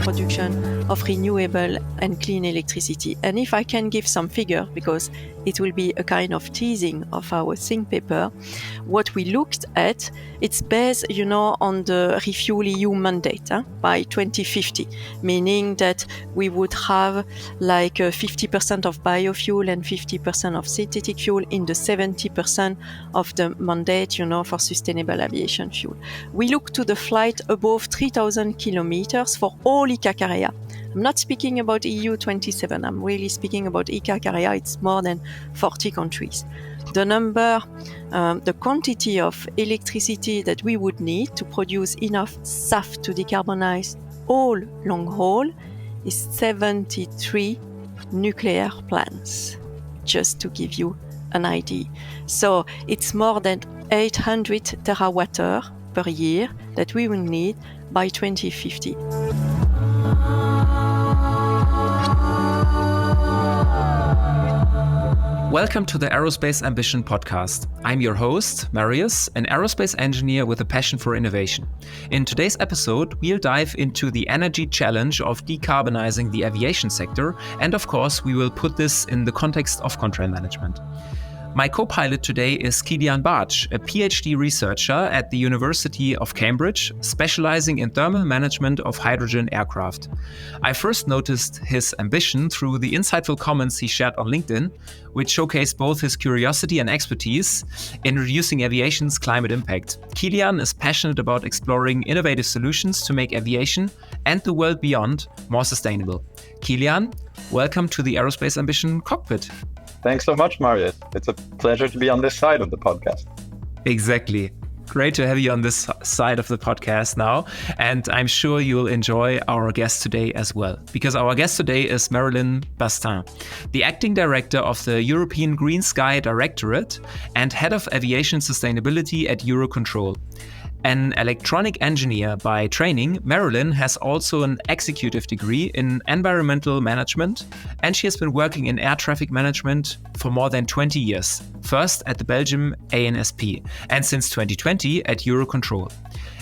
production of renewable and clean electricity. And if I can give some figure, because it will be a kind of teasing of our think paper, what we looked at, it's based, on the Refuel EU mandate by 2050, meaning that we would have like 50% of biofuel and 50% of synthetic fuel in the 70% of the mandate, for sustainable aviation fuel. We look to the flight above 3,000 kilometers for all ICAC area. I'm not speaking about EU 27. I'm really speaking about ICAC area. It's more than 40 countries. The number, the quantity of electricity that we would need to produce enough SAF to decarbonize all long haul is 73 nuclear plants, just to give you an idea. So it's more than 800 terawatt-hour per year that we will need by 2050. Welcome to the Aerospace Ambition podcast. I'm your host, Marius, an aerospace engineer with a passion for innovation. In today's episode, we'll dive into the energy challenge of decarbonizing the aviation sector, and of course, we will put this in the context of Contrail Management. My co-pilot today is Kilian Bartsch, a PhD researcher at the University of Cambridge, specializing in thermal management of hydrogen aircraft. I first noticed his ambition through the insightful comments he shared on LinkedIn, which showcase both his curiosity and expertise in reducing aviation's climate impact. Kilian is passionate about exploring innovative solutions to make aviation and the world beyond more sustainable. Kilian, welcome to the Aerospace Ambition cockpit. Thanks so much, Marius. It's a pleasure to be on this side of the podcast. Exactly. Great to have you on this side of the podcast now. And I'm sure you'll enjoy our guest today as well, because our guest today is Marylin Bastin, the acting director of the European Green Sky Directorate and head of aviation sustainability at EUROCONTROL. An electronic engineer by training, Marylin has also an executive degree in environmental management, and she has been working in air traffic management for more than 20 years, first at the Belgium ANSP, and since 2020 at EUROCONTROL.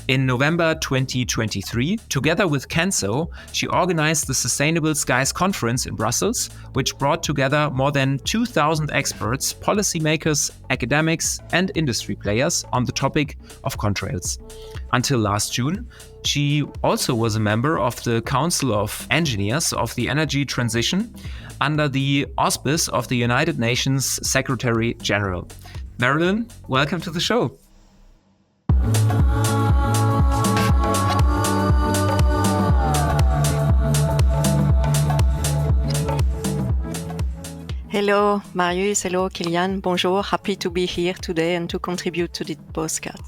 In November 2023, together with Canso, she organized the Sustainable Skies Conference in Brussels, which brought together more than 2,000 experts, policymakers, academics, and industry players on the topic of contrails. Until last June, she also was a member of the Council of Engineers of the Energy Transition under the auspice of the United Nations Secretary General. Marylin, welcome to the show. Hello, Marius. Hello, Kilian. Bonjour. Happy to be here today and to contribute to this podcast.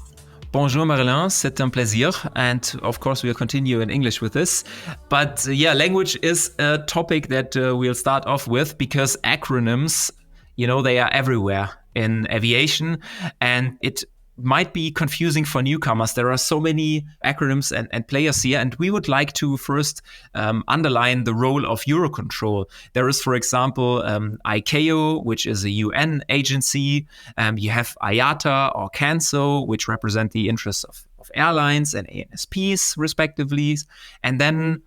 Bonjour, Marylin. C'est un plaisir. And of course, we'll continue in English with this. But language is a topic that we'll start off with because acronyms, they are everywhere in aviation, and it might be confusing for newcomers. There are so many acronyms and players here, and we would like to first underline the role of EUROCONTROL. There is, for example, ICAO, which is a UN agency. You have IATA or CANSO, which represent the interests of airlines and ANSPs, respectively. And then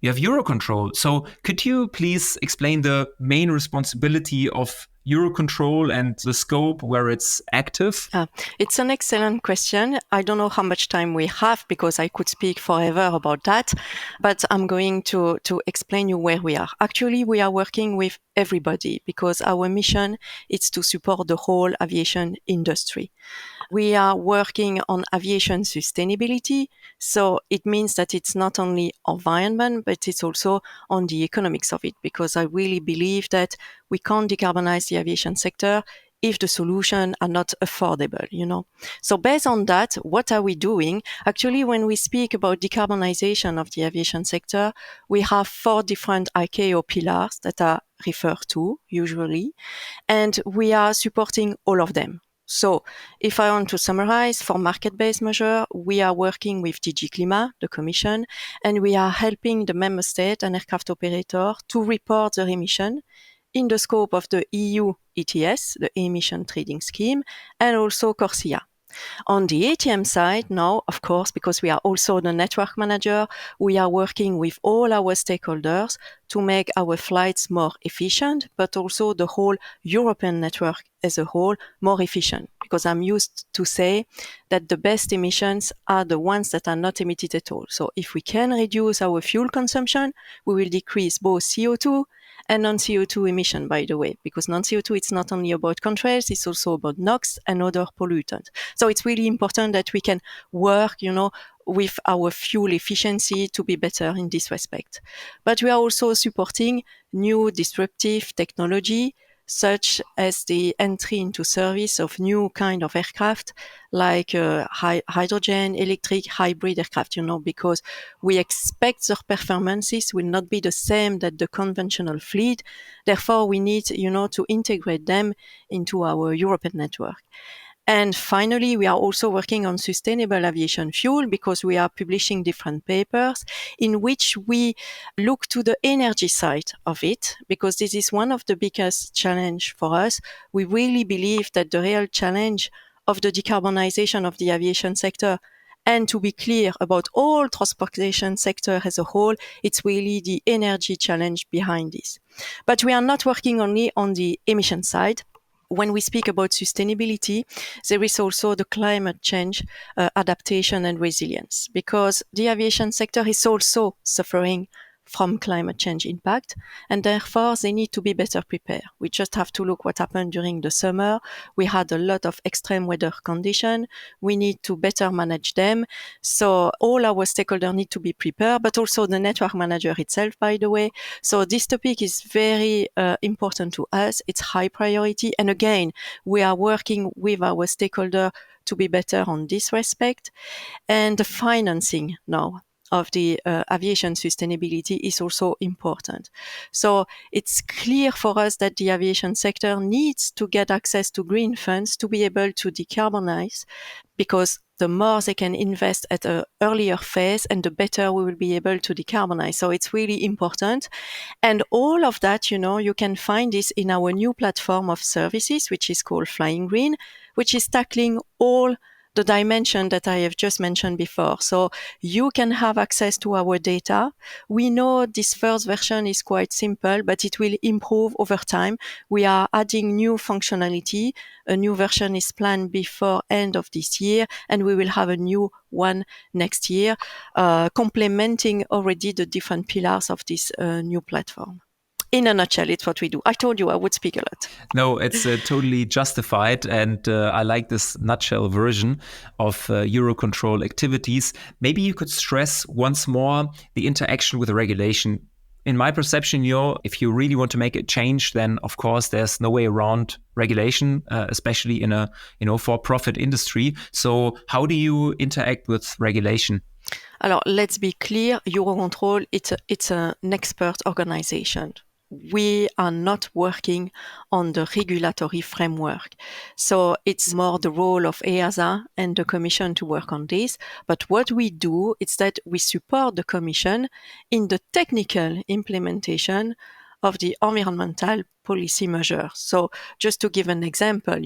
you have EUROCONTROL. So could you please explain the main responsibility of EUROCONTROL and the scope where it's active? It's an excellent question. I don't know how much time we have because I could speak forever about that, but I'm going to explain you where we are. Actually, we are working with everybody because our mission is to support the whole aviation industry. We are working on aviation sustainability. So it means that it's not only environment, but it's also on the economics of it, because I really believe that we can't decarbonize the aviation sector if the solutions are not affordable, So based on that, what are we doing? Actually, when we speak about decarbonization of the aviation sector, we have 4 different ICAO pillars that are referred to usually, and we are supporting all of them. So if I want to summarize, for market-based measure, we are working with DG Climat, the Commission, and we are helping the member state and aircraft operator to report their emission in the scope of the EU ETS, the Emission Trading Scheme, and also CORSIA. On the ATM side, now, of course, because we are also the network manager, we are working with all our stakeholders to make our flights more efficient, but also the whole European network as a whole more efficient. Because I'm used to say that the best emissions are the ones that are not emitted at all. So if we can reduce our fuel consumption, we will decrease both CO2 and non-CO2 emission, by the way, because non-CO2, it's not only about contrails, it's also about NOx and other pollutants. So it's really important that we can work, with our fuel efficiency to be better in this respect. But we are also supporting new disruptive technology, such as the entry into service of new kind of aircraft, like hydrogen, electric, hybrid aircraft, because we expect their performances will not be the same that the conventional fleet. Therefore, we need, to integrate them into our European network. And finally, we are also working on sustainable aviation fuel because we are publishing different papers in which we look to the energy side of it, because this is one of the biggest challenge for us. We really believe that the real challenge of the decarbonization of the aviation sector, and to be clear about all transportation sector as a whole, it's really the energy challenge behind this. But we are not working only on the emission side. When we speak about sustainability, there is also the climate change, adaptation and resilience, because the aviation sector is also suffering from climate change impact, and therefore they need to be better prepared. We just have to look what happened during the summer. We had a lot of extreme weather conditions. We need to better manage them. So all our stakeholders need to be prepared, but also the network manager itself, by the way. So this topic is very important to us. It's high priority. And again, we are working with our stakeholder to be better on this respect. And the financing now of the aviation sustainability is also important. So it's clear for us that the aviation sector needs to get access to green funds to be able to decarbonize, because the more they can invest at an earlier phase and the better we will be able to decarbonize. So it's really important. And all of that, you can find this in our new platform of services, which is called Flying Green, which is tackling all the dimension that I have just mentioned before. So you can have access to our data. We know this first version is quite simple, but it will improve over time. We are adding new functionality. A new version is planned before end of this year, and we will have a new one next year, complementing already the different pillars of this new platform. In a nutshell, it's what we do. I told you I would speak a lot. No, it's totally justified. And I like this nutshell version of EUROCONTROL activities. Maybe you could stress once more the interaction with the regulation. In my perception, if you really want to make a change, then of course there's no way around regulation, especially in a for-profit industry. So how do you interact with regulation? Alors, let's be clear. EUROCONTROL, it's an expert organization. We are not working on the regulatory framework. So it's more the role of EASA and the Commission to work on this. But what we do is that we support the Commission in the technical implementation of the environmental policy measures. So just to give an example,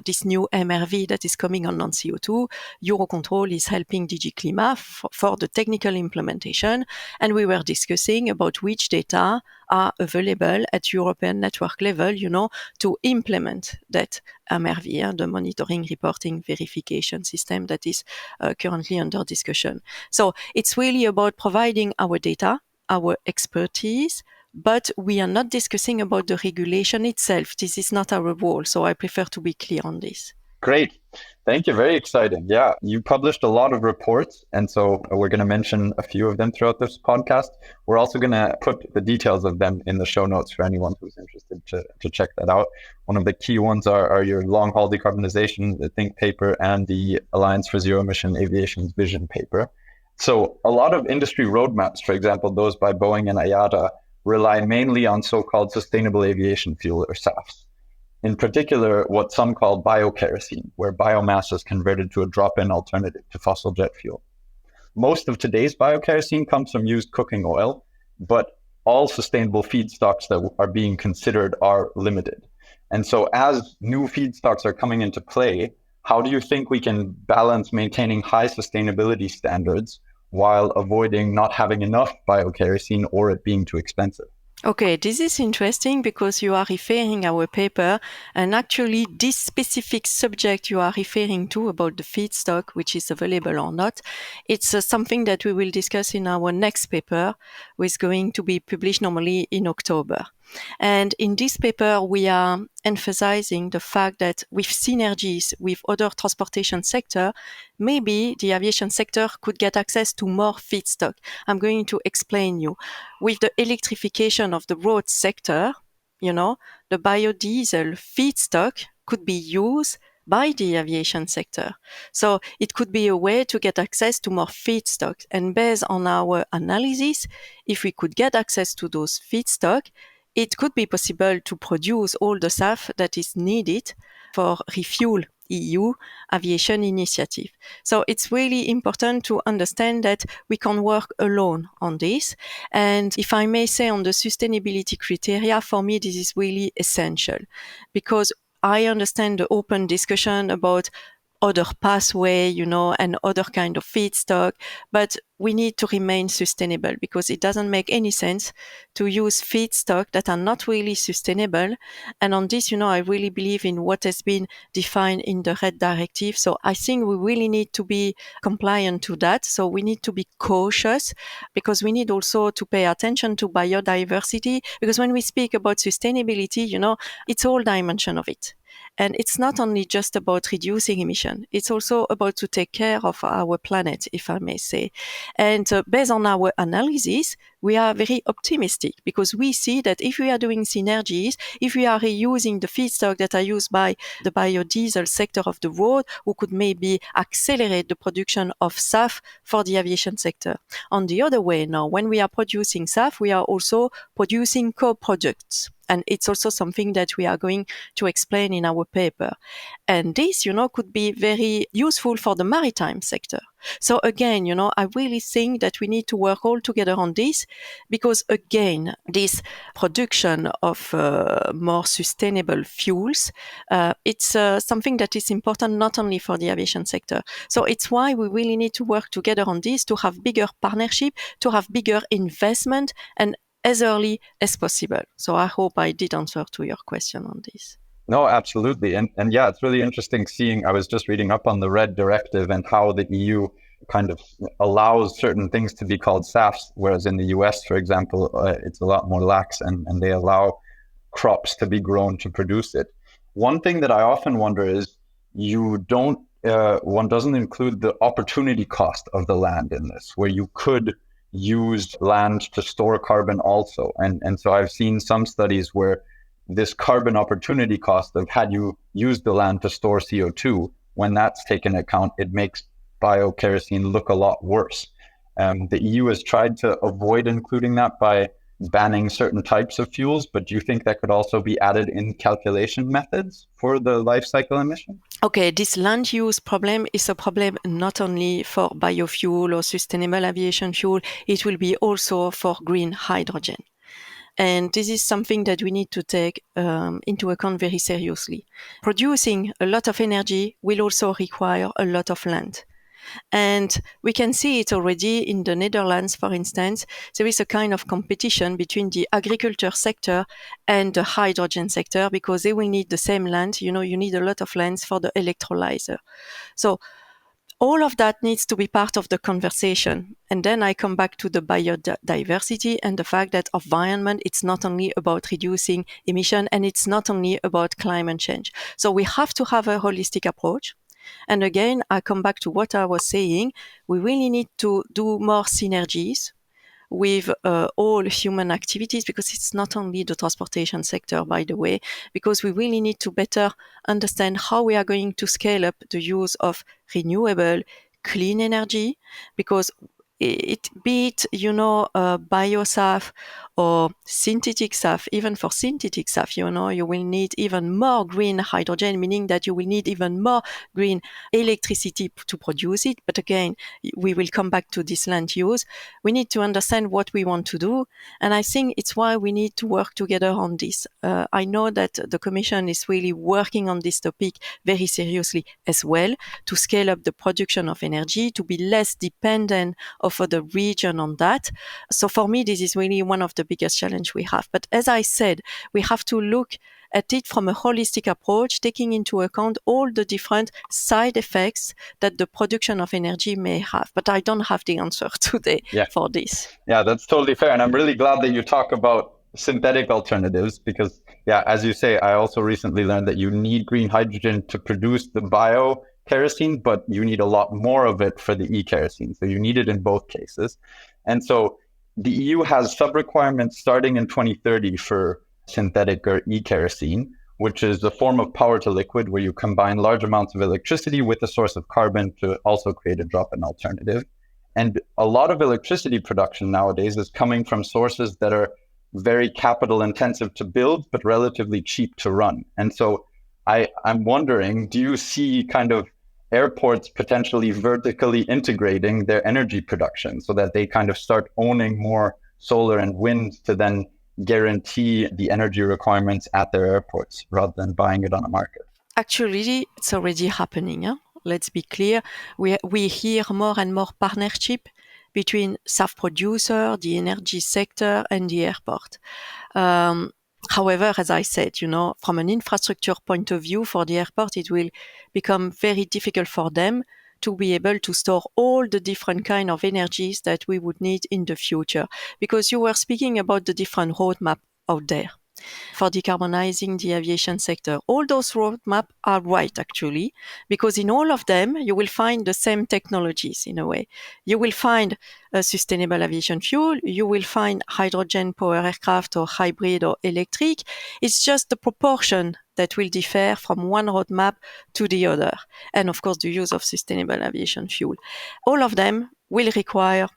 this new MRV that is coming on non-CO2, EUROCONTROL is helping DG Climat for the technical implementation. And we were discussing about which data are available at European network level, to implement that MRV, the monitoring, reporting, verification system that is currently under discussion. So it's really about providing our data, our expertise, but we are not discussing about the regulation itself. This is not our role. So I prefer to be clear on this. Great. Thank you. Very exciting. Yeah, you published a lot of reports. And so we're going to mention a few of them throughout this podcast. We're also going to put the details of them in the show notes for anyone who's interested to check that out. One of the key ones are your long-haul decarbonization, the Think paper, and the Alliance for Zero Emission Aviation's Vision paper. So a lot of industry roadmaps, for example, those by Boeing and IATA, rely mainly on so-called sustainable aviation fuel, or SAFs. In particular, what some call biokerosene, where biomass is converted to a drop-in alternative to fossil jet fuel. Most of today's biokerosene comes from used cooking oil, but all sustainable feedstocks that are being considered are limited. And so as new feedstocks are coming into play, How do you think we can balance maintaining high sustainability standards while avoiding not having enough biokerosene or it being too expensive? Okay, this is interesting because you are referring our paper, and actually this specific subject you are referring to about the feedstock, which is available or not, it's something that we will discuss in our next paper, which is going to be published normally in October. And in this paper, we are emphasizing the fact that with synergies with other transportation sector, maybe the aviation sector could get access to more feedstock. I'm going to explain you. With the electrification of the road sector, the biodiesel feedstock could be used by the aviation sector. So it could be a way to get access to more feedstock. And based on our analysis, if we could get access to those feedstock, it could be possible to produce all the SAF that is needed for refuel EU aviation initiative. So it's really important to understand that we can work alone on this. And if I may say on the sustainability criteria, for me, this is really essential because I understand the open discussion about other pathway, and other kind of feedstock, but we need to remain sustainable because it doesn't make any sense to use feedstock that are not really sustainable. And on this, I really believe in what has been defined in the RED directive. So I think we really need to be compliant to that. So we need to be cautious because we need also to pay attention to biodiversity, because when we speak about sustainability, it's all dimension of it. And it's not only just about reducing emission, it's also about to take care of our planet, if I may say. And based on our analysis, we are very optimistic because we see that if we are doing synergies, if we are reusing the feedstock that are used by the biodiesel sector of the road, we could maybe accelerate the production of SAF for the aviation sector. On the other way now, when we are producing SAF, we are also producing co-products. And it's also something that we are going to explain in our paper. And this, could be very useful for the maritime sector. So again, I really think that we need to work all together on this because again, this production of more sustainable fuels, it's something that is important not only for the aviation sector. So it's why we really need to work together on this to have bigger partnership, to have bigger investment, and as early as possible. So I hope I did answer to your question on this. No, absolutely. And yeah, it's really interesting seeing, I was just reading up on the RED directive and how the EU kind of allows certain things to be called SAFs, whereas in the US, for example, it's a lot more lax and they allow crops to be grown to produce it. One thing that I often wonder is one doesn't include the opportunity cost of the land in this, where you could use land to store carbon also. And so I've seen some studies where this carbon opportunity cost of had you used the land to store CO2, when that's taken account, it makes biokerosene look a lot worse. The EU has tried to avoid including that by banning certain types of fuels, but do you think that could also be added in calculation methods for the life cycle emission? Okay, this land use problem is a problem not only for biofuel or sustainable aviation fuel, it will be also for green hydrogen. And this is something that we need to take into account very seriously. Producing a lot of energy will also require a lot of land. And we can see it already in the Netherlands, for instance. There is a kind of competition between the agriculture sector and the hydrogen sector because they will need the same land. You need a lot of lands for the electrolyzer. So all of that needs to be part of the conversation. And then I come back to the biodiversity and the fact that environment, it's not only about reducing emission and it's not only about climate change. So we have to have a holistic approach. And again, I come back to what I was saying. We really need to do more synergies with all human activities because it's not only the transportation sector, by the way, because we really need to better understand how we are going to scale up the use of renewable, clean energy, because be it, biosaf or synthetic SAF. Even for synthetic SAF, you will need even more green hydrogen, meaning that you will need even more green electricity to produce it. But again, we will come back to this land use. We need to understand what we want to do. And I think it's why we need to work together on this. I know that the Commission is really working on this topic very seriously as well, to scale up the production of energy, to be less dependent of other region on that. So for me, this is really one of the biggest challenge we have. But as I said, we have to look at it from a holistic approach, taking into account all the different side effects that the production of energy may have. But I don't have the answer today for this. Yeah, that's totally fair. And I'm really glad that you talk about synthetic alternatives because, as you say, I also recently learned that you need green hydrogen to produce the bio-kerosene, but you need a lot more of it for the e-kerosene. So you need it in both cases. And so the EU has sub-requirements starting in 2030 for synthetic or e-kerosene, which is a form of power to liquid where you combine large amounts of electricity with a source of carbon to also create a drop-in alternative. And a lot of electricity production nowadays is coming from sources that are very capital intensive to build, but relatively cheap to run. And so I'm wondering, do you see kind of airports potentially vertically integrating their energy production so that they kind of start owning more solar and wind to then guarantee the energy requirements at their airports rather than buying it on a market? Actually, it's already happening. Let's be clear. We hear more and more partnership between SAF producer, the energy sector, and the airport. However, as I said, from an infrastructure point of view for the airport, it will become very difficult for them to be able to store all the different kind of energies that we would need in the future. Because you were speaking about the different roadmap out there for decarbonizing the aviation sector. All those roadmaps are right, actually, because in all of them, you will find the same technologies in a way. You will find a sustainable aviation fuel. You will find hydrogen power aircraft or hybrid or electric. It's just the proportion that will differ from one roadmap to the other. And of course, the use of sustainable aviation fuel. All of them will require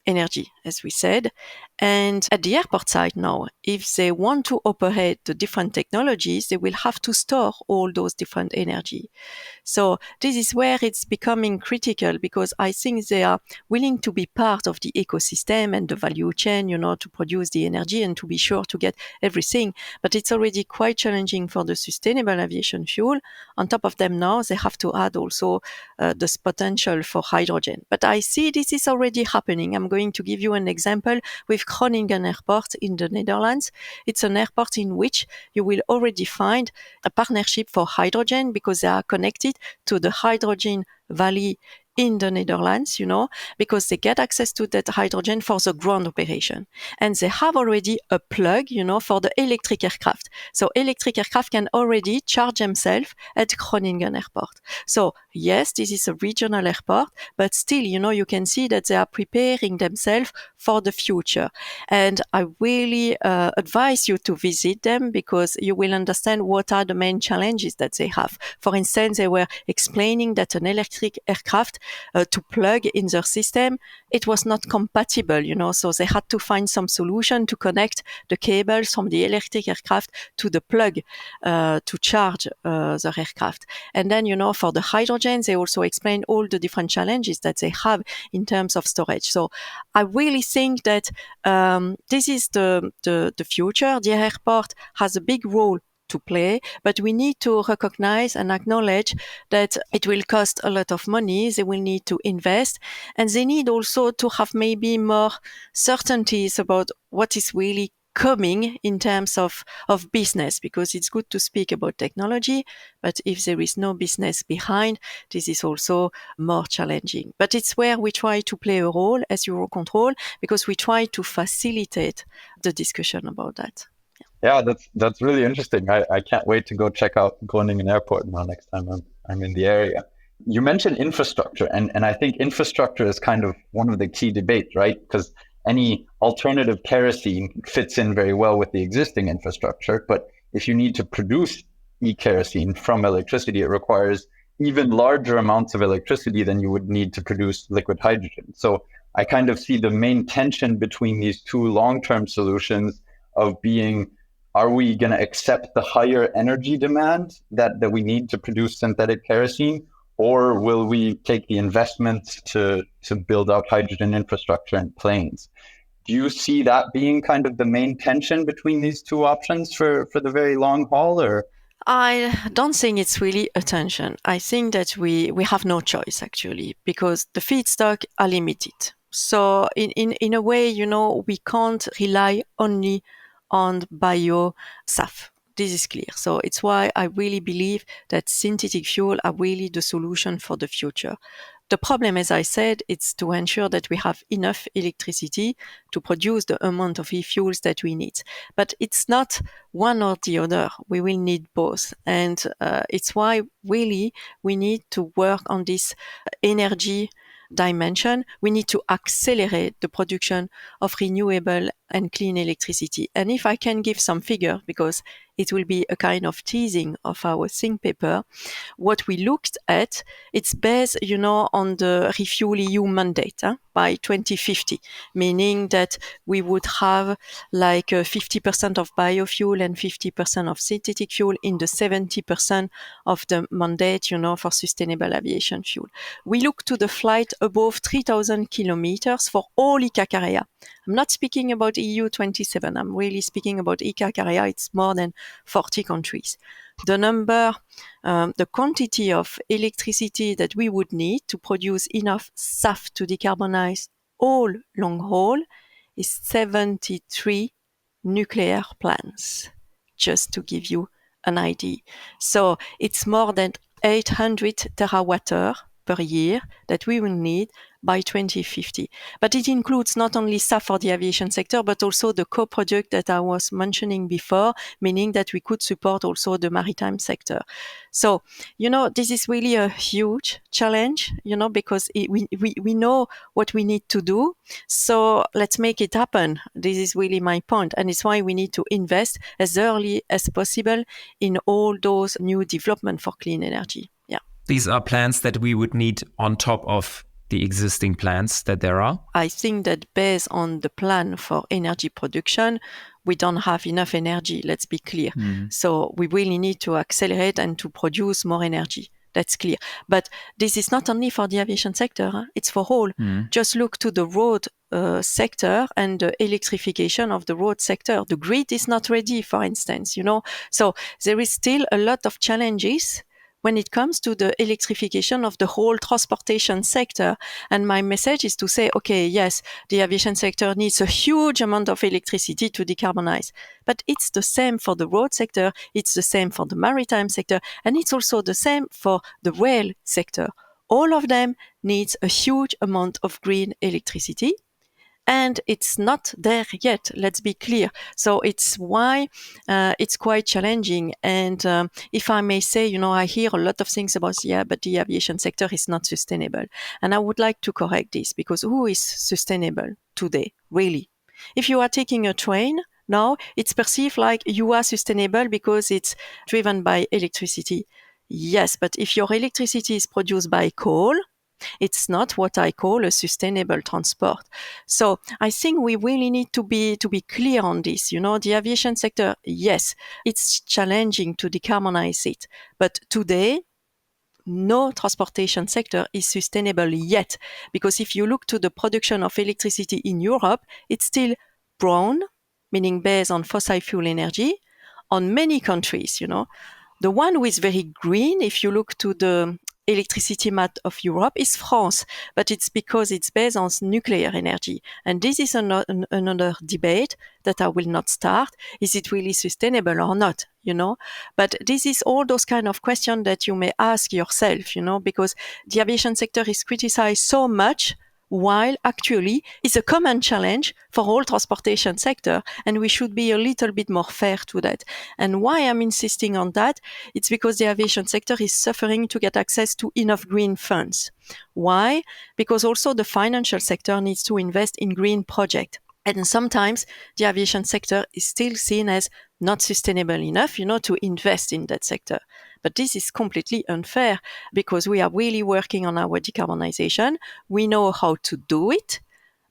energy, as we said. And at the airport side now, if they want to operate the different technologies, they will have to store all those different energy. So this is where it's becoming critical because I think they are willing to be part of the ecosystem and the value chain, to produce the energy and to be sure to get everything. But it's already quite challenging for the sustainable aviation fuel. On top of them now, they have to add also this potential for hydrogen. But I see this is already happening. I'm going to give you an example with Groningen Airport in the Netherlands. It's an airport in which you will already find a partnership for hydrogen because they are connected to the hydrogen valley in the Netherlands, because they get access to that hydrogen for the ground operation. And they have already a plug, for the electric aircraft. So electric aircraft can already charge themselves at Groningen Airport. So yes, this is a regional airport, but still, you can see that they are preparing themselves for the future. And I really advise you to visit them because you will understand what are the main challenges that they have. For instance, they were explaining that an electric aircraft to plug in their system, it was not compatible, so they had to find some solution to connect the cables from the electric aircraft to the plug to charge the aircraft. And then, for the hydrogen, they also explained all the different challenges that they have in terms of storage. So I really think that this is the future. The airport has a big role to play, but we need to recognize and acknowledge that it will cost a lot of money. They will need to invest, and they need also to have maybe more certainties about what is really coming in terms of business, because it's good to speak about technology, but if there is no business behind, this is also more challenging. But it's where we try to play a role as EUROCONTROL, because we try to facilitate the discussion about that. Yeah, that's really interesting. I can't wait to go check out Groningen Airport now next time I'm in the area. You mentioned infrastructure, and I think infrastructure is kind of one of the key debates, right? Because any alternative kerosene fits in very well with the existing infrastructure. But if you need to produce e-kerosene from electricity, it requires even larger amounts of electricity than you would need to produce liquid hydrogen. So I kind of see the main tension between these two long-term solutions of being, are we going to accept the higher energy demand that we need to produce synthetic kerosene, or will we take the investment to build out hydrogen infrastructure and planes? Do you see that being kind of the main tension between these two options for the very long haul, or? I don't think it's really a tension. I think that we have no choice, actually, because the feedstock are limited. So in a way, we can't rely only on bio SAF. This is clear. So it's why I really believe that synthetic fuel are really the solution for the future. The problem, as I said, it's to ensure that we have enough electricity to produce the amount of e-fuels that we need. But it's not one or the other. We will need both. And it's why really we need to work on this energy dimension. We need to accelerate the production of renewable and clean electricity. And if I can give some figure, because it will be a kind of teasing of our think paper, what we looked at, it's based, on the Refuel EU mandate by 2050, meaning that we would have like 50% of biofuel and 50% of synthetic fuel in the 70% of the mandate, for sustainable aviation fuel. We look to the flight above 3,000 kilometers for all ICAC area. I'm not speaking about EU 27. I'm really speaking about ICAC area. It's more than 40 countries. The quantity of electricity that we would need to produce enough SAF to decarbonize all long haul is 73 nuclear plants, just to give you an idea. So it's more than 800 terawatt-hour per year that we will need by 2050. But it includes not only SAF for the aviation sector, but also the co-product that I was mentioning before, meaning that we could support also the maritime sector. So, this is really a huge challenge, because we know what we need to do. So let's make it happen. This is really my point. And it's why we need to invest as early as possible in all those new development for clean energy. Yeah. These are plans that we would need on top of the existing plans that there are? I think that based on the plan for energy production, we don't have enough energy, let's be clear. So we really need to accelerate and to produce more energy. That's clear. But this is not only for the aviation sector, it's for all. Just look to the road sector and the electrification of the road sector. The grid is not ready, for instance, So there is still a lot of challenges when it comes to the electrification of the whole transportation sector. And my message is to say, okay, yes, the aviation sector needs a huge amount of electricity to decarbonize. But it's the same for the road sector, it's the same for the maritime sector, and it's also the same for the rail sector. All of them needs a huge amount of green electricity. And it's not there yet, let's be clear. So it's why it's quite challenging. And if I may say, I hear a lot of things about, but the aviation sector is not sustainable. And I would like to correct this, because who is sustainable today, really? If you are taking a train now, it's perceived like you are sustainable because it's driven by electricity. Yes, but if your electricity is produced by coal, it's not what I call a sustainable transport. So I think we really need to be clear on this. The aviation sector, yes, it's challenging to decarbonize it. But today, no transportation sector is sustainable yet. Because if you look to the production of electricity in Europe, it's still brown, meaning based on fossil fuel energy, on many countries, The one who is very green, if you look to the electricity map of Europe, is France, but it's because it's based on nuclear energy. And this is another debate that I will not start. Is it really sustainable or not? But this is all those kind of questions that you may ask yourself, because the aviation sector is criticized so much, while actually it's a common challenge for all transportation sector, and we should be a little bit more fair to that. And why I'm insisting on that, it's because the aviation sector is suffering to get access to enough green funds. Why? Because also the financial sector needs to invest in green projects. And sometimes the aviation sector is still seen as not sustainable enough, to invest in that sector. But this is completely unfair, because we are really working on our decarbonization. We know how to do it.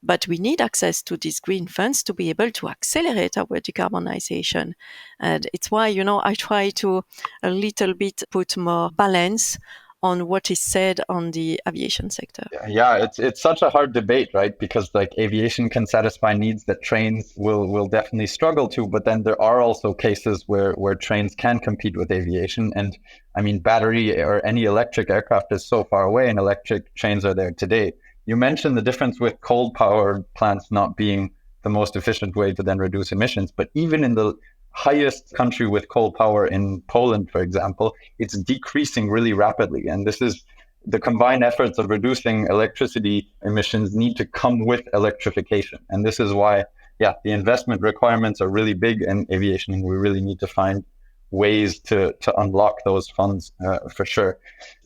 But we need access to these green funds to be able to accelerate our decarbonization. And it's why, I try to a little bit put more balance on what is said on the aviation sector. Yeah, it's such a hard debate, right? Because like aviation can satisfy needs that trains will definitely struggle to, but then there are also cases where trains can compete with aviation. And I mean, battery or any electric aircraft is so far away, and electric trains are there today. You mentioned the difference with coal power plants not being the most efficient way to then reduce emissions, but even in the highest country with coal power in Poland, for example, it's decreasing really rapidly. And this is the combined efforts of reducing electricity emissions need to come with electrification. And this is why, the investment requirements are really big in aviation, and we really need to find ways to unlock those funds for sure.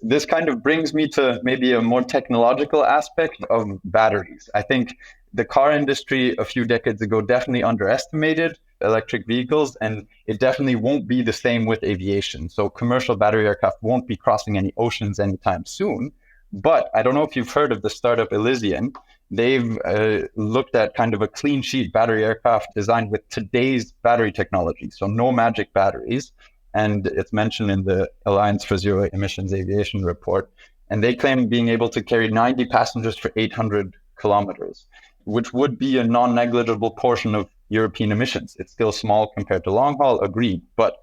This kind of brings me to maybe a more technological aspect of batteries. I think the car industry a few decades ago definitely underestimated electric vehicles, and it definitely won't be the same with aviation. So commercial battery aircraft won't be crossing any oceans anytime soon. But I don't know if you've heard of the startup Elysian. They've looked at kind of a clean sheet battery aircraft designed with today's battery technology. So no magic batteries. And it's mentioned in the Alliance for Zero Emissions Aviation report. And they claim being able to carry 90 passengers for 800 kilometers, which would be a non-negligible portion of European emissions. It's still small compared to long haul, agreed. But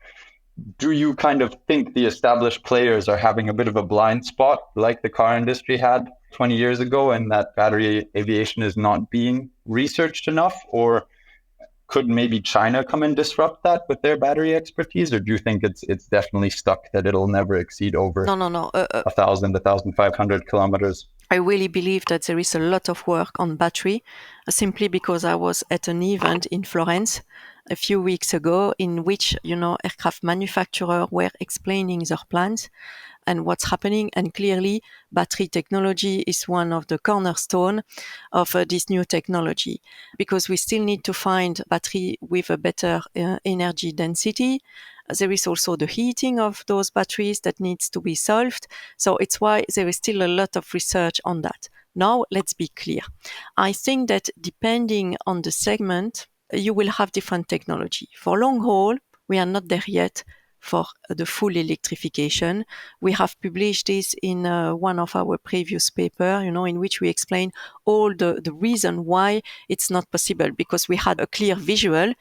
do you kind of think the established players are having a bit of a blind spot like the car industry had 20 years ago, and that battery aviation is not being researched enough? Or could maybe China come and disrupt that with their battery expertise? Or do you think it's definitely stuck, that it'll never exceed over 1,500 kilometers? I really believe that there is a lot of work on battery, simply because I was at an event in Florence a few weeks ago in which, aircraft manufacturers were explaining their plans and what's happening. And clearly, battery technology is one of the cornerstone of this new technology, because we still need to find battery with a better energy density. There is also the heating of those batteries that needs to be solved. So it's why there is still a lot of research on that. Now, let's be clear. I think that depending on the segment, you will have different technology. For long haul, we are not there yet for the full electrification. We have published this in one of our previous paper, in which we explain all the reason why it's not possible, because we had a clear visual.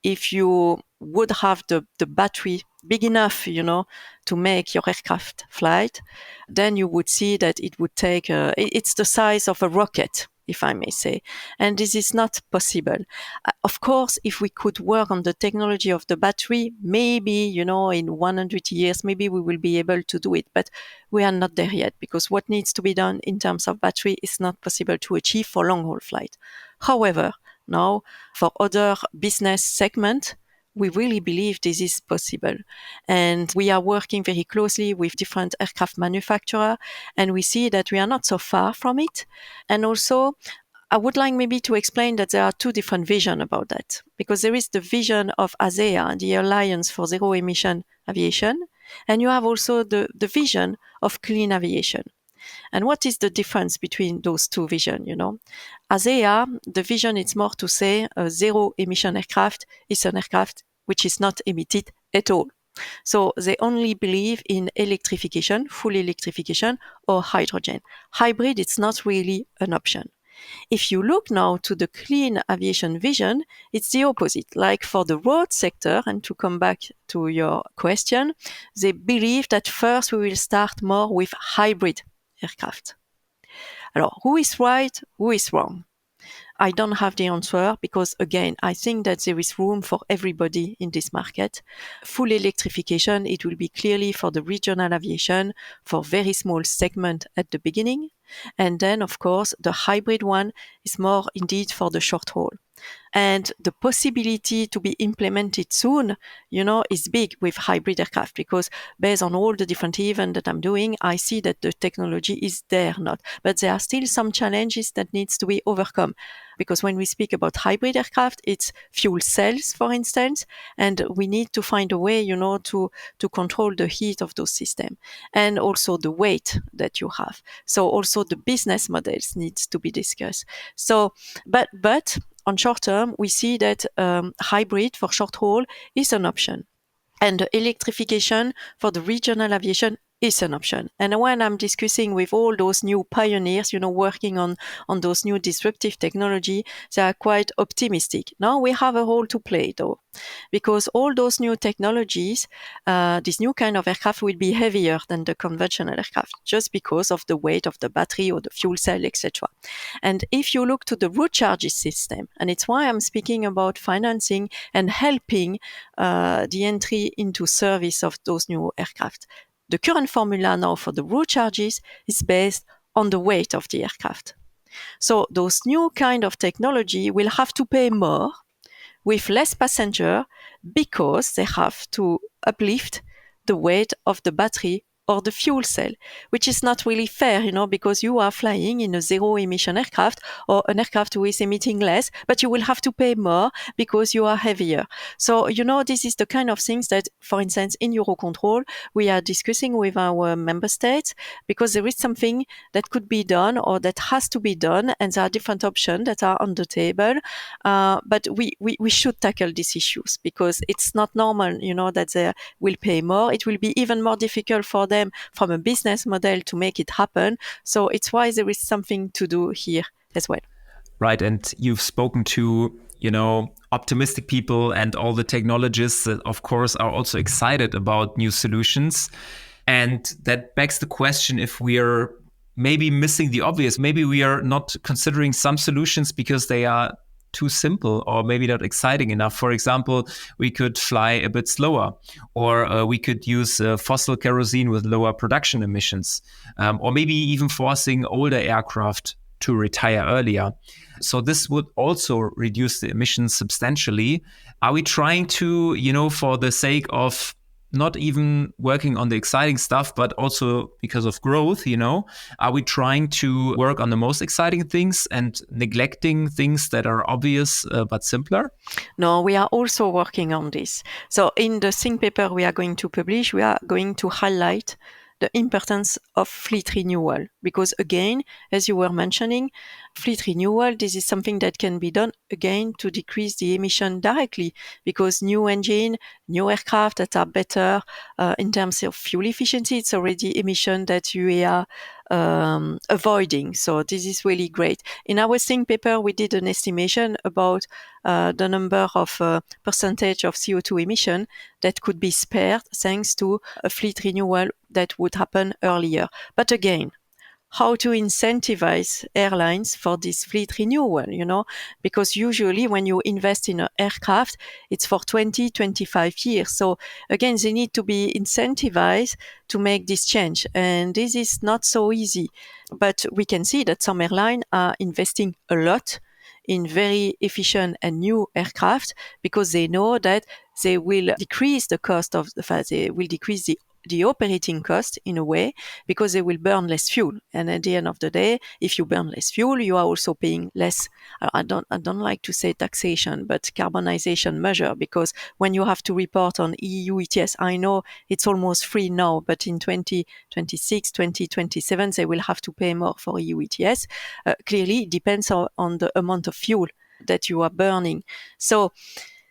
If you would have the battery big enough, to make your aircraft flight, then you would see that it would take, it's the size of a rocket, if I may say. And this is not possible. Of course, if we could work on the technology of the battery, maybe, in 100 years, maybe we will be able to do it. But we are not there yet, because what needs to be done in terms of battery is not possible to achieve for long-haul flight. However, now, for other business segment, we really believe this is possible. And we are working very closely with different aircraft manufacturers, and we see that we are not so far from it. And also, I would like maybe to explain that there are two different visions about that, because there is the vision of ASEA, the Alliance for Zero Emission Aviation, and you have also the vision of clean aviation. And what is the difference between those two visions, ASEA, the vision is more to say a zero emission aircraft is an aircraft which is not emitted at all. So they only believe in electrification, full electrification, or hydrogen. Hybrid, it's not really an option. If you look now to the clean aviation vision, it's the opposite. Like for the road sector, and to come back to your question, they believe that first we will start more with hybrid aircraft. Alors, who is right? Who is wrong? I don't have the answer, because again, I think that there is room for everybody in this market. Full electrification, it will be clearly for the regional aviation, for very small segment at the beginning. And then, of course, the hybrid one is more indeed for the short haul. And the possibility to be implemented soon, is big with hybrid aircraft, because based on all the different events that I'm doing, I see that the technology is there not. But there are still some challenges that needs to be overcome. Because when we speak about hybrid aircraft, it's fuel cells, for instance, and we need to find a way, to control the heat of those systems, and also the weight that you have. So also the business models needs to be discussed. So, but on short term, we see that hybrid for short haul is an option. And electrification for the regional aviation is an option. And when I'm discussing with all those new pioneers, working on those new disruptive technology, they are quite optimistic. Now we have a role to play, though, because all those new technologies, this new kind of aircraft will be heavier than the conventional aircraft, just because of the weight of the battery or the fuel cell, etc. And if you look to the route charges system, and it's why I'm speaking about financing and helping the entry into service of those new aircraft. The current formula now for the route charges is based on the weight of the aircraft. So those new kind of technology will have to pay more with less passenger, because they have to uplift the weight of the battery or the fuel cell, which is not really fair, because you are flying in a zero emission aircraft or an aircraft who is emitting less, but you will have to pay more because you are heavier. So, this is the kind of things that, for instance, in EUROCONTROL, we are discussing with our member states, because there is something that could be done or that has to be done, and there are different options that are on the table. But we should tackle these issues, because it's not normal, that they will pay more. It will be even more difficult for them from a business model to make it happen. So it's why there is something to do here as well. Right. And you've spoken to, optimistic people and all the technologists that, of course, are also excited about new solutions. And that begs the question if we are maybe missing the obvious. Maybe we are not considering some solutions because they are too simple or maybe not exciting enough. For example, we could fly a bit slower, or we could use fossil kerosene with lower production emissions, or maybe even forcing older aircraft to retire earlier. So this would also reduce the emissions substantially. Are we trying to, for the sake of not even working on the exciting stuff, but also because of growth, are we trying to work on the most exciting things and neglecting things that are obvious but simpler? No, we are also working on this. So in the think paper we are going to publish, we are going to highlight the importance of fleet renewal, because again, as you were mentioning, fleet renewal, this is something that can be done again to decrease the emission directly, because new engine, new aircraft that are better in terms of fuel efficiency, it's already emission that you are avoiding. So this is really great. In our think paper, we did an estimation about the number of percentage of CO2 emission that could be spared thanks to a fleet renewal that would happen earlier. But again, how to incentivize airlines for this fleet renewal, because usually when you invest in an aircraft, it's for 20, 25 years. So again, they need to be incentivized to make this change. And this is not so easy. But we can see that some airlines are investing a lot in very efficient and new aircraft, because they know that they will decrease the cost of they will decrease the operating cost in a way, because they will burn less fuel. And at the end of the day, if you burn less fuel, you are also paying less. I don't like to say taxation, but carbonization measure, because when you have to report on EU ETS, I know it's almost free now, but in 2026, 2027, they will have to pay more for EU ETS. Clearly, it depends on the amount of fuel that you are burning. So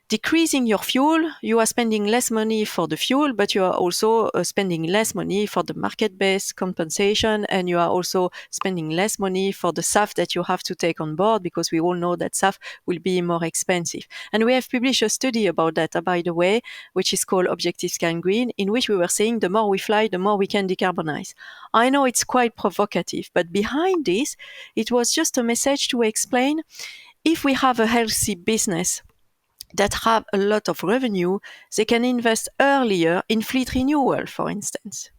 decreasing your fuel, you are spending less money for the fuel, but you are also spending less money for the market-based compensation, and you are also spending less money for the SAF that you have to take on board, because we all know that SAF will be more expensive. And we have published a study about that, by the way, which is called Objective Scan Green, in which we were saying the more we fly, the more we can decarbonize. I know it's quite provocative, but behind this, it was just a message to explain, if we have a healthy business that have a lot of revenue, they can invest earlier in fleet renewal, for instance,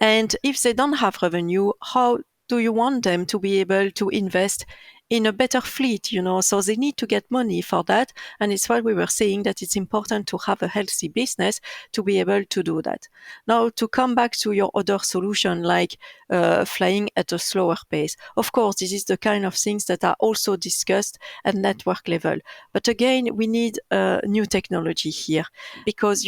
And if they don't have revenue, how do you want them to be able to invest in a better fleet, so they need to get money for that. And it's why we were saying that it's important to have a healthy business to be able to do that. Now, to come back to your other solution, like flying at a slower pace. Of course, this is the kind of things that are also discussed at network level. But again, we need new technology here because,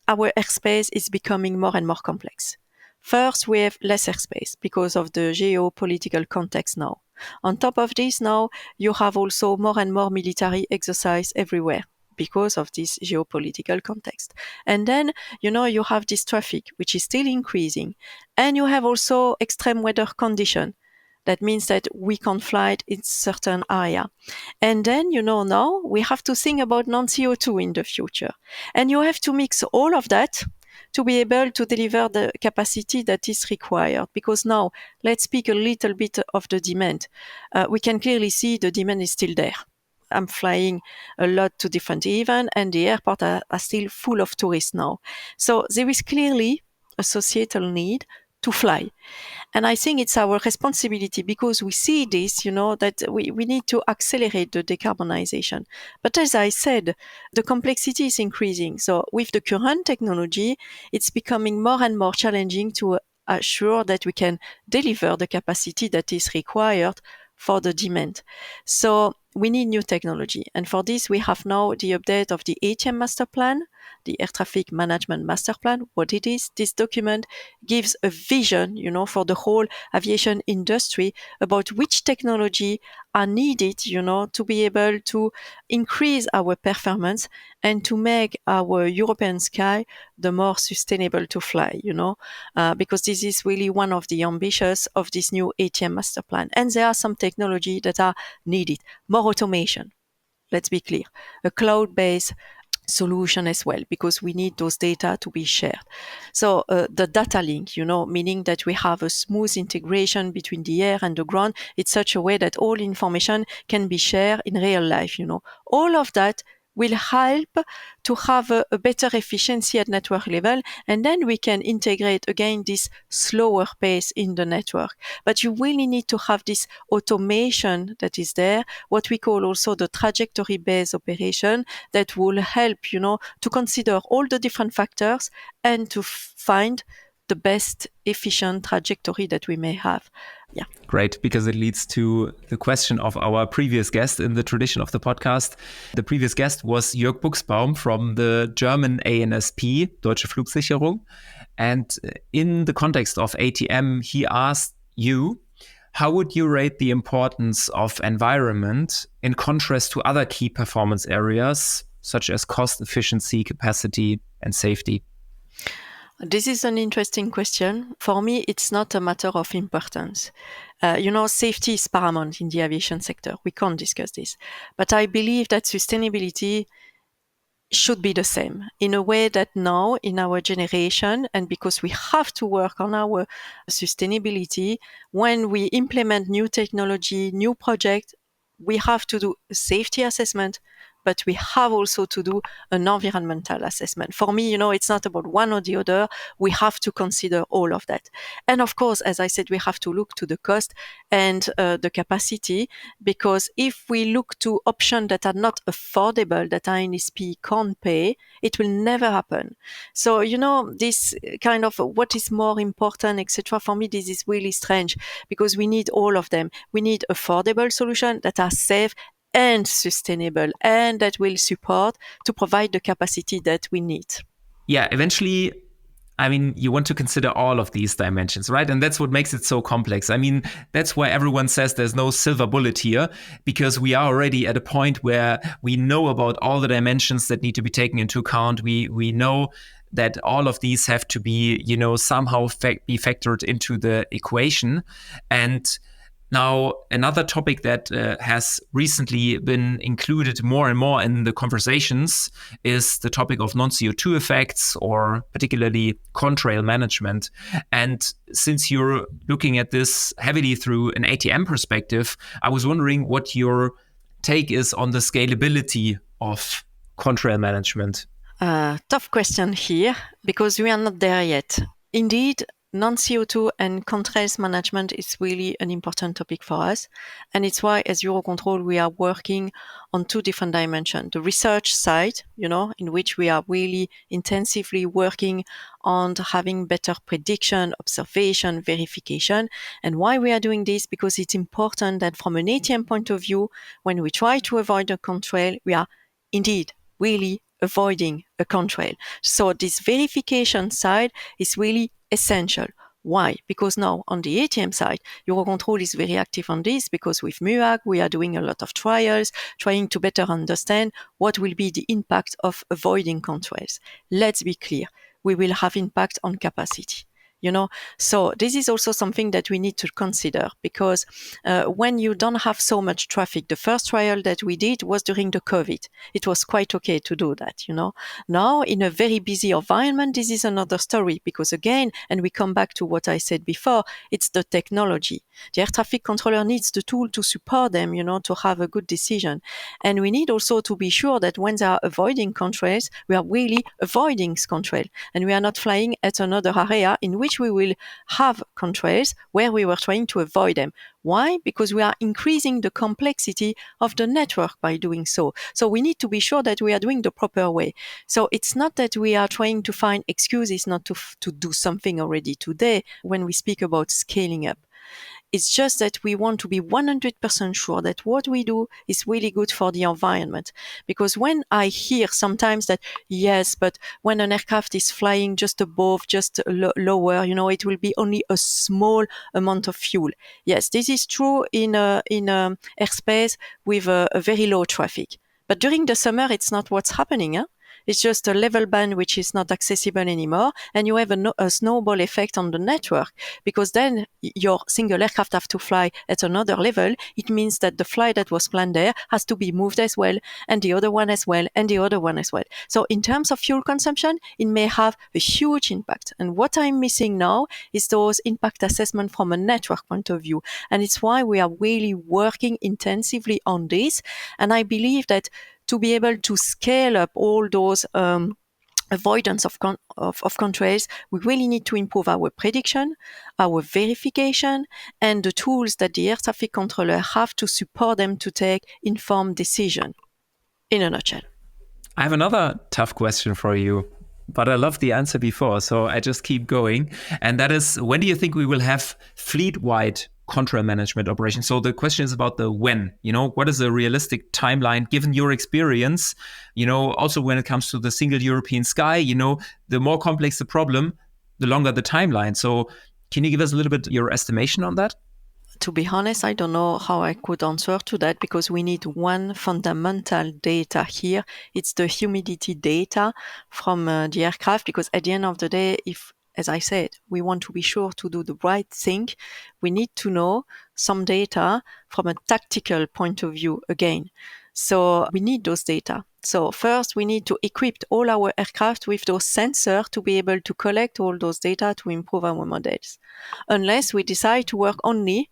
our airspace is becoming more and more complex. First, we have less airspace because of the geopolitical context now. On top of this, now you have also more and more military exercise everywhere because of this geopolitical context. And then, you have this traffic, which is still increasing. And you have also extreme weather condition. That means that we can't fly in certain area. And then, now we have to think about non-CO2 in the future. And you have to mix all of that to be able to deliver the capacity that is required. Because now, let's speak a little bit of the demand. We can clearly see the demand is still there. I'm flying a lot to different events, and the airport are still full of tourists now. So there is clearly a societal need to fly. And I think it's our responsibility because we see this, that we need to accelerate the decarbonization. But as I said, the complexity is increasing. So with the current technology, it's becoming more and more challenging to assure that we can deliver the capacity that is required for the demand. So we need new technology. And for this, we have now the update of the ATM master plan, the air traffic management master plan. What it is, this document gives a vision, for the whole aviation industry about which technology are needed, to be able to increase our performance and to make our European sky the more sustainable to fly, because this is really one of the ambitions of this new ATM master plan. And there are some technology that are needed. More automation. Let's be clear. A cloud-based solution as well, because we need those data to be shared. So the data link, meaning that we have a smooth integration between the air and the ground in such a way that all information can be shared in real life. All of that will help to have a better efficiency at network level, and then we can integrate again this slower pace in the network. But you really need to have this automation that is there, what we call also the trajectory-based operation, that will help, to consider all the different factors and to find the best efficient trajectory that we may have. Yeah. Great, because it leads to the question of our previous guest in the tradition of the podcast. The previous guest was Jörg Buchsbaum from the German ANSP, Deutsche Flugsicherung. And in the context of ATM, he asked you, how would you rate the importance of environment in contrast to other key performance areas, such as cost, efficiency, capacity, and safety? This is an interesting question. For me, it's not a matter of importance. Safety is paramount in the aviation sector. We can't discuss this. But I believe that sustainability should be the same in a way that now in our generation, and because we have to work on our sustainability, when we implement new technology, new project, we have to do a safety assessment, but we have also to do an environmental assessment. For me, it's not about one or the other. We have to consider all of that. And of course, as I said, we have to look to the cost and the capacity, because if we look to options that are not affordable, that ANSP can't pay, it will never happen. So, this kind of what is more important, etc. For me, this is really strange because we need all of them. We need affordable solutions that are safe and sustainable, and that will support to provide the capacity that we need. Yeah, eventually, you want to consider all of these dimensions, right? And that's what makes it so complex. That's why everyone says there's no silver bullet here, because we are already at a point where we know about all the dimensions that need to be taken into account. We know that all of these have to be, somehow be factored into the equation. And now, another topic that has recently been included more and more in the conversations is the topic of non-CO2 effects, or particularly contrail management. And since you're looking at this heavily through an ATM perspective, I was wondering what your take is on the scalability of contrail management. Tough question here, because we are not there yet. Indeed, non-CO2 and contrails management is really an important topic for us. And it's why, as EUROCONTROL, we are working on two different dimensions. The research side, in which we are really intensively working on having better prediction, observation, verification. And why we are doing this? Because it's important that from an ATM point of view, when we try to avoid a contrail, we are indeed really avoiding a contrail. So this verification side is really essential. Why? Because now on the ATM side, EUROCONTROL is very active on this because with MUAG, we are doing a lot of trials, trying to better understand what will be the impact of avoiding contrails. Let's be clear, we will have impact on capacity. So this is also something that we need to consider because when you don't have so much traffic, the first trial that we did was during the COVID. It was quite okay to do that, Now, in a very busy environment, this is another story because again, and we come back to what I said before, it's the technology. The air traffic controller needs the tool to support them, to have a good decision. And we need also to be sure that when they are avoiding contrails, we are really avoiding contrail and we are not flying at another area in which we will have contrails where we were trying to avoid them. Why? Because we are increasing the complexity of the network by doing so. So we need to be sure that we are doing the proper way. So it's not that we are trying to find excuses not to do something already today when we speak about scaling up. It's just that we want to be 100% sure that what we do is really good for the environment. Because when I hear sometimes that, yes, but when an aircraft is flying just above, just lower, it will be only a small amount of fuel. Yes, this is true in airspace with a very low traffic. But during the summer, it's not what's happening. It's just a level band which is not accessible anymore, and you have a snowball effect on the network because then your single aircraft have to fly at another level. It means that the flight that was planned there has to be moved as well, and the other one as well, and the other one as well. So in terms of fuel consumption, it may have a huge impact. And what I'm missing now is those impact assessment from a network point of view. And it's why we are really working intensively on this. And I believe that to be able to scale up all those avoidance of contrails, we really need to improve our prediction, our verification, and the tools that the air traffic controller have to support them to take informed decision. In a nutshell. I have another tough question for you, but I love the answer before, so I just keep going. And that is, when do you think we will have fleet-wide contrail management operations? So the question is about the when, what is a realistic timeline given your experience, also when it comes to the single European sky, the more complex the problem, the longer the timeline. So can you give us a little bit your estimation on that? To be honest, I don't know how I could answer to that because we need one fundamental data here. It's the humidity data from the aircraft, because at the end of the day, if, as I said, we want to be sure to do the right thing, we need to know some data from a tactical point of view again. So we need those data. So first, we need to equip all our aircraft with those sensors to be able to collect all those data to improve our models. Unless we decide to work only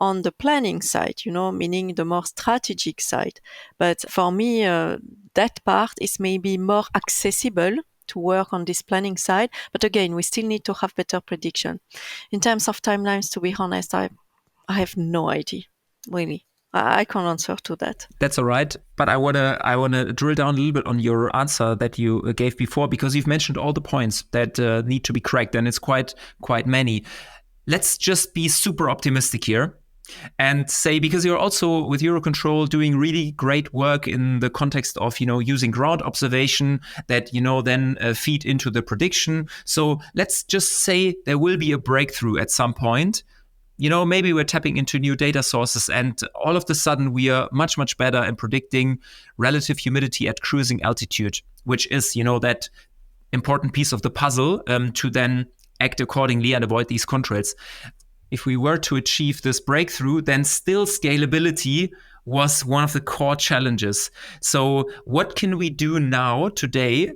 on the planning side, meaning the more strategic side. But for me, that part is maybe more accessible to work on this planning side. But again, we still need to have better prediction. In terms of timelines, to be honest, I have no idea, really. I can't answer to that. That's all right. But I wanna drill down a little bit on your answer that you gave before, because you've mentioned all the points that need to be correct, and it's quite many. Let's just be super optimistic here and say, because you're also with EUROCONTROL doing really great work in the context of, using ground observation that, then feed into the prediction. So let's just say there will be a breakthrough at some point. Maybe we're tapping into new data sources and all of a sudden we are much, much better in predicting relative humidity at cruising altitude, which is, that important piece of the puzzle to then act accordingly and avoid these contrails. If we were to achieve this breakthrough, then still scalability was one of the core challenges. So what can we do now, today,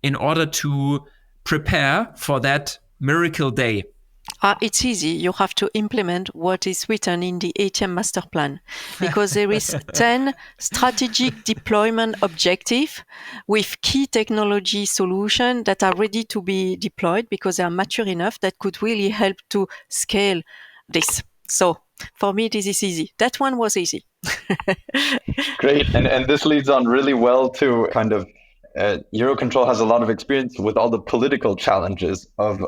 in order to prepare for that miracle day? It's easy. You have to implement what is written in the ATM master plan because there is 10 strategic deployment objective with key technology solutions that are ready to be deployed because they are mature enough that could really help to scale this. So for me, this is easy. That one was easy. Great. And this leads on really well to kind of Eurocontrol has a lot of experience with all the political challenges of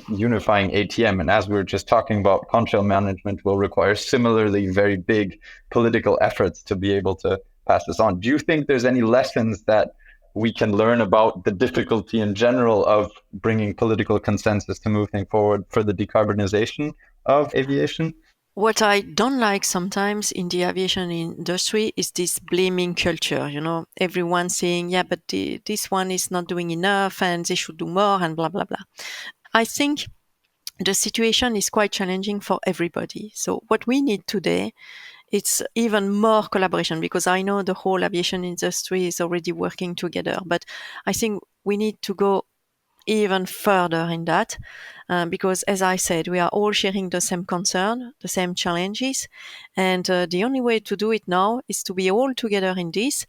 unifying ATM. And as we were just talking about, Contrail Management will require similarly very big political efforts to be able to pass this on. Do you think there's any lessons that we can learn about the difficulty in general of bringing political consensus to move things forward for the decarbonization of aviation? What I don't like sometimes in the aviation industry is this blaming culture. Everyone saying, yeah, but this one is not doing enough and they should do more and blah, blah, blah. I think the situation is quite challenging for everybody. So what we need today, it's even more collaboration because I know the whole aviation industry is already working together, but I think we need to go even further in that because, as I said, we are all sharing the same concern, the same challenges, and the only way to do it now is to be all together in this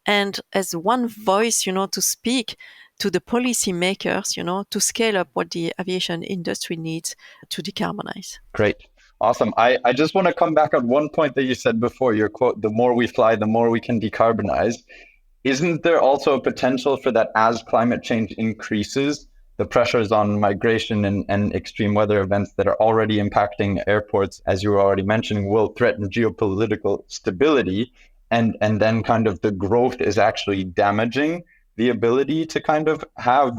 and as one voice, to speak to the policymakers, to scale up what the aviation industry needs to decarbonize. Great. Awesome. I just want to come back on one point that you said before, your quote, the more we fly, the more we can decarbonize. Isn't there also a potential for that as climate change increases, the pressures on migration and extreme weather events that are already impacting airports, as you were already mentioning, will threaten geopolitical stability? And then kind of the growth is actually damaging the ability to kind of have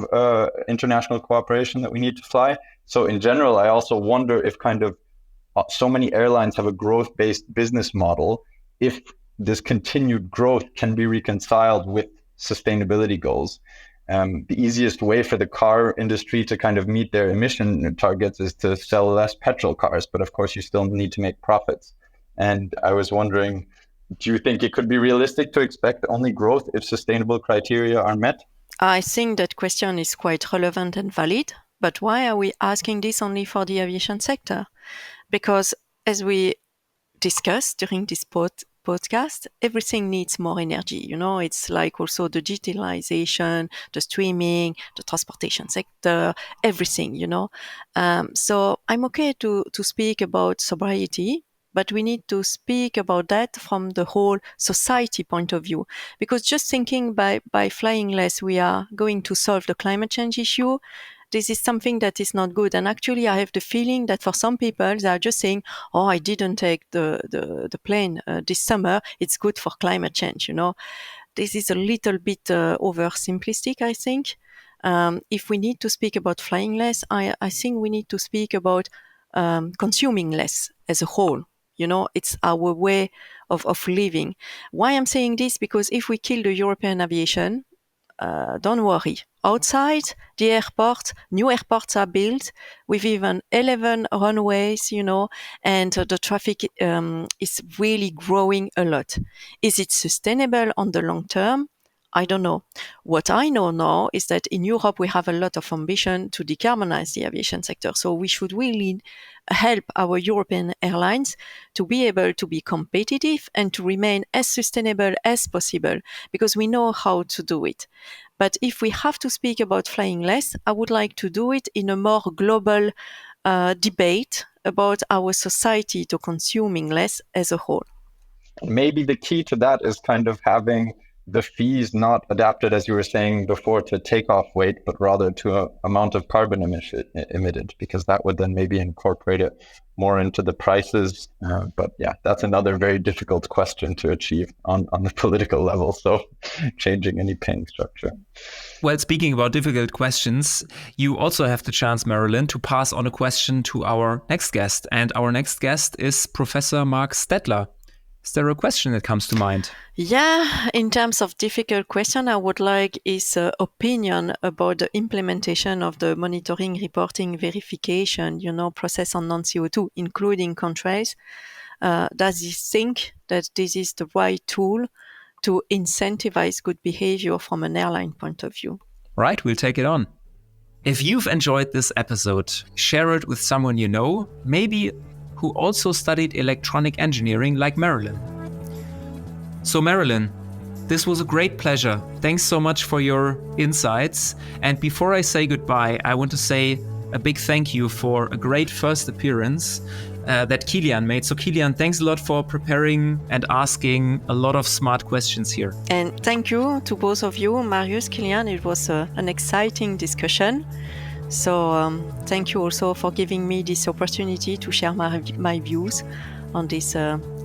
international cooperation that we need to fly. So in general, I also wonder if kind of so many airlines have a growth-based business model, if this continued growth can be reconciled with sustainability goals. The easiest way for the car industry to kind of meet their emission targets is to sell less petrol cars, but of course you still need to make profits. And I was wondering, do you think it could be realistic to expect only growth if sustainable criteria are met? I think that question is quite relevant and valid, but why are we asking this only for the aviation sector? Because as we discussed during this podcast, everything needs more energy. It's like also the digitalization, the streaming, the transportation sector, everything, So I'm okay to speak about sobriety, but we need to speak about that from the whole society point of view. Because just thinking by flying less, we are going to solve the climate change issue. This is something that is not good. And actually, I have the feeling that for some people, they are just saying, oh, I didn't take the plane this summer. It's good for climate change, This is a little bit oversimplistic, I think. If we need to speak about flying less, I think we need to speak about consuming less as a whole. It's our way of living. Why I'm saying this? Because if we kill the European aviation, don't worry. Outside the airport, new airports are built with even 11 runways, and the traffic is really growing a lot. Is it sustainable on the long term? I don't know. What I know now is that in Europe, we have a lot of ambition to decarbonize the aviation sector. So we should really help our European airlines to be able to be competitive and to remain as sustainable as possible because we know how to do it. But if we have to speak about flying less, I would like to do it in a more global debate about our society to consuming less as a whole. Maybe the key to that is kind of having the fees not adapted, as you were saying before, to takeoff weight, but rather to an amount of carbon emitted, because that would then maybe incorporate it more into the prices. But yeah, that's another very difficult question to achieve on the political level. So changing any paying structure. Well, speaking about difficult questions, you also have the chance, Marylin, to pass on a question to our next guest. And our next guest is Professor Mark Stettler. Is there a question that comes to mind? Yeah, in terms of difficult question, I would like his opinion about the implementation of the monitoring, reporting, verification, process on non-CO2, including contrails. Does he think that this is the right tool to incentivize good behavior from an airline point of view? Right, we'll take it on. If you've enjoyed this episode, share it with someone you know, maybe who also studied electronic engineering like Marylin. So Marylin, this was a great pleasure. Thanks so much for your insights. And before I say goodbye, I want to say a big thank you for a great first appearance that Kilian made. So Kilian, thanks a lot for preparing and asking a lot of smart questions here. And thank you to both of you, Marius, Kilian. It was an exciting discussion. So thank you also for giving me this opportunity to share my views on this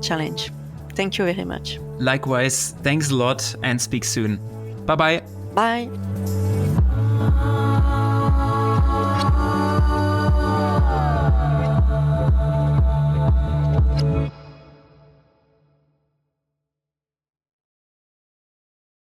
challenge. Thank you very much. Likewise, thanks a lot and speak soon. Bye-bye. Bye.